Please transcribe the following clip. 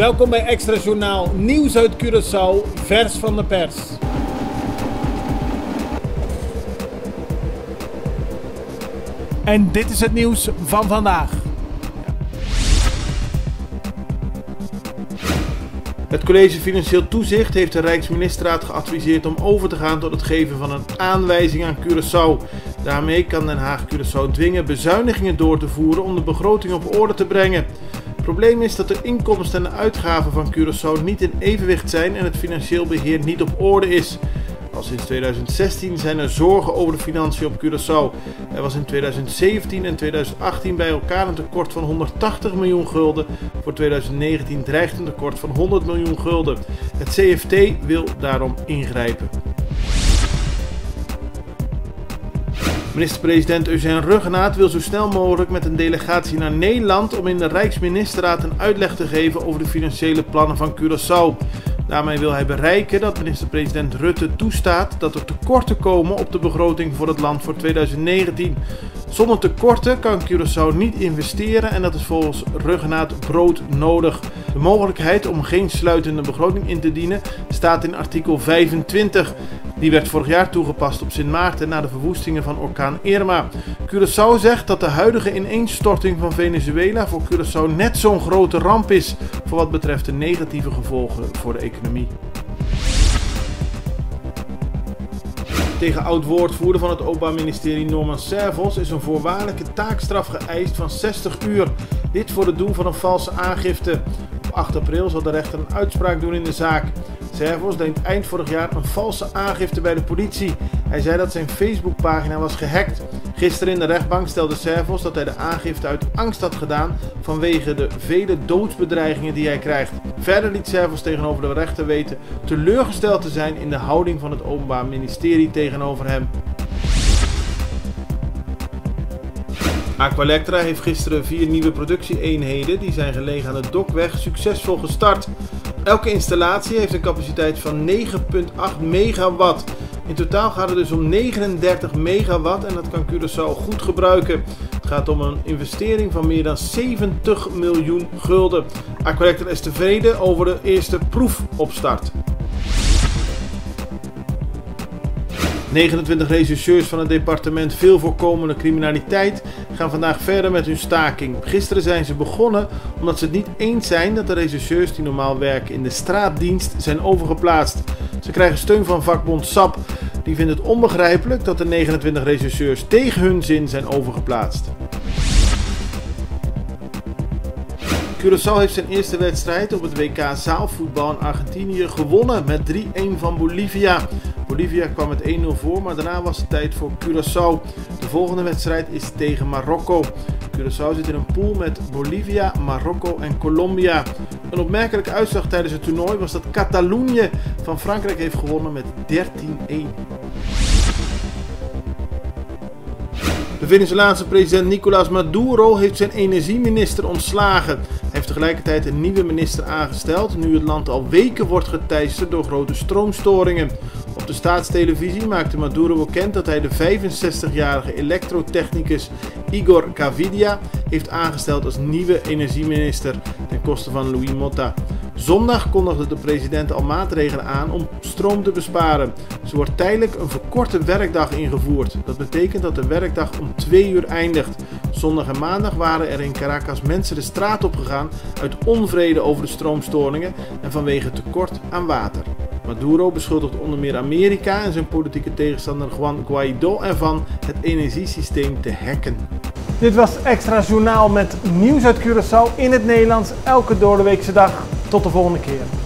Welkom bij Extra Journaal, nieuws uit Curaçao, vers van de pers. En dit is het nieuws van vandaag. Het College Financieel Toezicht heeft de Rijksministerraad geadviseerd om over te gaan tot het geven van een aanwijzing aan Curaçao. Daarmee kan Den Haag Curaçao dwingen bezuinigingen door te voeren om de begroting op orde te brengen. Het probleem is dat de inkomsten en de uitgaven van Curaçao niet in evenwicht zijn en het financieel beheer niet op orde is. Al sinds 2016 zijn er zorgen over de financiën op Curaçao. Er was in 2017 en 2018 bij elkaar een tekort van 180 miljoen gulden. Voor 2019 dreigt een tekort van 100 miljoen gulden. Het CFT wil daarom ingrijpen. Minister-president Eugène Ruggenaat wil zo snel mogelijk met een delegatie naar Nederland om in de Rijksministerraad een uitleg te geven over de financiële plannen van Curaçao. Daarmee wil hij bereiken dat minister-president Rutte toestaat dat er tekorten komen op de begroting voor het land voor 2019. Zonder tekorten kan Curaçao niet investeren en dat is volgens Ruggenaat broodnodig. De mogelijkheid om geen sluitende begroting in te dienen staat in artikel 25. Die werd vorig jaar toegepast op Sint Maarten na de verwoestingen van orkaan Irma. Curaçao zegt dat de huidige ineenstorting van Venezuela voor Curaçao net zo'n grote ramp is voor wat betreft de negatieve gevolgen voor de economie. Tegen oud-woordvoerder van het Openbaar Ministerie Norman Servos is een voorwaardelijke taakstraf geëist van 60 uur. Dit voor het doen van een valse aangifte. Op 8 april zal de rechter een uitspraak doen in de zaak. Servos deed eind vorig jaar een valse aangifte bij de politie. Hij zei dat zijn Facebookpagina was gehackt. Gisteren in de rechtbank stelde Servos dat hij de aangifte uit angst had gedaan vanwege de vele doodsbedreigingen die hij krijgt. Verder liet Servos tegenover de rechter weten teleurgesteld te zijn in de houding van het Openbaar Ministerie tegenover hem. Aqualectra heeft gisteren 4 nieuwe productieeenheden die zijn gelegen aan de Dokweg succesvol gestart. Elke installatie heeft een capaciteit van 9,8 megawatt. In totaal gaat het dus om 39 megawatt en dat kan Curaçao goed gebruiken. Het gaat om een investering van meer dan 70 miljoen gulden. Aqualectra is tevreden over de eerste proefopstart. 29 rechercheurs van het departement veel voorkomende criminaliteit gaan vandaag verder met hun staking. Gisteren zijn ze begonnen omdat ze het niet eens zijn dat de rechercheurs die normaal werken in de straatdienst zijn overgeplaatst. Ze krijgen steun van vakbond SAP. Die vindt het onbegrijpelijk dat de 29 rechercheurs tegen hun zin zijn overgeplaatst. Curaçao heeft zijn eerste wedstrijd op het WK zaalvoetbal in Argentinië gewonnen met 3-1 van Bolivia. Bolivia kwam met 1-0 voor, maar daarna was het tijd voor Curaçao. De volgende wedstrijd is tegen Marokko. Curaçao zit in een pool met Bolivia, Marokko en Colombia. Een opmerkelijke uitslag tijdens het toernooi was dat Catalonië van Frankrijk heeft gewonnen met 13-1. De Venezolaanse president Nicolás Maduro heeft zijn energieminister ontslagen. Hij heeft tegelijkertijd een nieuwe minister aangesteld, nu het land al weken wordt geteisterd door grote stroomstoringen. Op de staatstelevisie maakte Maduro bekend dat hij de 65-jarige elektrotechnicus Igor Gavidia heeft aangesteld als nieuwe energieminister ten koste van Luis Mota. Zondag kondigde de president al maatregelen aan om stroom te besparen. Zo wordt tijdelijk een verkorte werkdag ingevoerd. Dat betekent dat de werkdag om 2 uur eindigt. Zondag en maandag waren er in Caracas mensen de straat op gegaan uit onvrede over de stroomstoringen en vanwege tekort aan water. Maduro beschuldigt onder meer Amerika en zijn politieke tegenstander Juan Guaidó ervan het energiesysteem te hacken. Dit was Extra Journaal met nieuws uit Curaçao in het Nederlands elke doordeweekse dag. Tot de volgende keer.